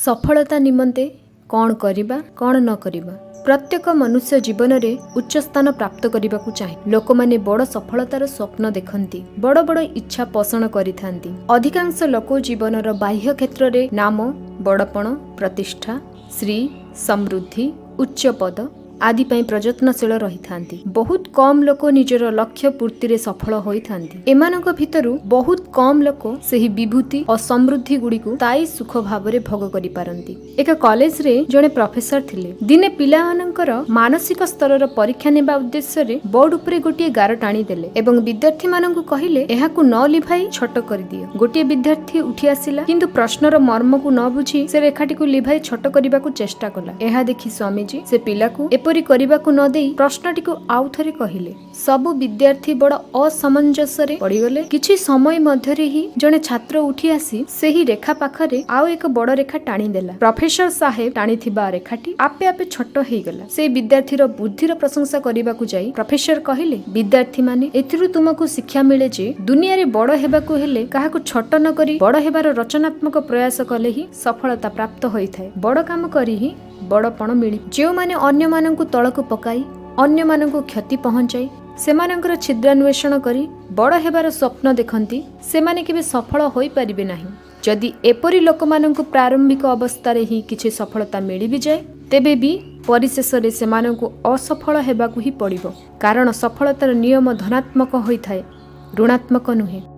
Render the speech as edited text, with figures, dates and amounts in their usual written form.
सफलता निमंते कौन करिबा कौन न करिबा प्रत्येक मनुष्य जीवन में उच्च स्थान प्राप्त करने को चाहे लोक माने बड़ सफलतार स्वप्न देखती बड़ बड़ इच्छा पोषण करिथांती। अधिकांश लोक जीवनर बाह्य क्षेत्र में नाम बड़पण प्रतिष्ठा श्री समृद्धि उच्च पद आदि पई प्रयत्नशील रही थांती। बहुत कम लोक निजर लक्ष्य पूर्ति रे सफल होई थांती। एमानक भितरु बहुत कम लोक सेही विभूति और समृद्धि गुडी को ताई सुख भाव रे भोग करि पारंती। एक कॉलेज रे जणे प्रोफेसर थिले। दिने पिला मानकर मानसिक स्तर परीक्षा नेबा उद्देश्य रे बोर्ड उपरे गोटिए गार टाणी देले एवं विद्यार्थी मानकु कहिले एहाकु न लिभाई छोट करि दियो। गोटिए विद्यार्थी उठी आसिला किंतु प्रश्नर मर्म को न बुझी से रेखाटी को लिभाई छोट करिबाकु चेष्टा कला। एहा देखि स्वामीजी से पिलाकु एपरि करिबाकु न देई प्रश्नटी को आउ थरे कहिले। सबु विद्यार्थी बड़ असमंजस रे पड़ीगले। किछि समय मध्यरे ही जणे छात्र उठी आसी सेही रेखा पाखरे आउ एक बड़ रेखा टाणी देला। प्रोफेसर साहेब टाणी थिबा रेखाटी आपे आपे छोट हेई गला। से विद्यार्थीर बुद्धिर प्रशंसा करिबाकु जाई प्रोफेसर कहिले, विद्यार्थी माने एथिरु तुमको शिक्षा मिले जे दुनिया रे बड़ हेबाकु हेले काहाकु छोट न करी बड़ हेबार रचनात्मक प्रयास कले ही सफलता प्राप्त होई थाए। बड़ काम करी ही बड़पण मिली। जो माने अन्य मानंकु तळकु पकाई अन्य मानंकु क्षति पहुंचाई सेमानंकर छिद्रान्वेषण करी बड़ हेबार स्वप्न देखंती सेमाने केबे सफल होई परिबे नाही। जदि एपरि लोकमानंकु प्रारंभिक अवस्थारे ही किछि सफलता मिली भी जाए तेबे भी परिशेष रे सेमानंकु असफल हेबाकु ही पड़िबो। कारण सफलतार नियम धनात्मक होई थाए ऋणात्मक नुहे।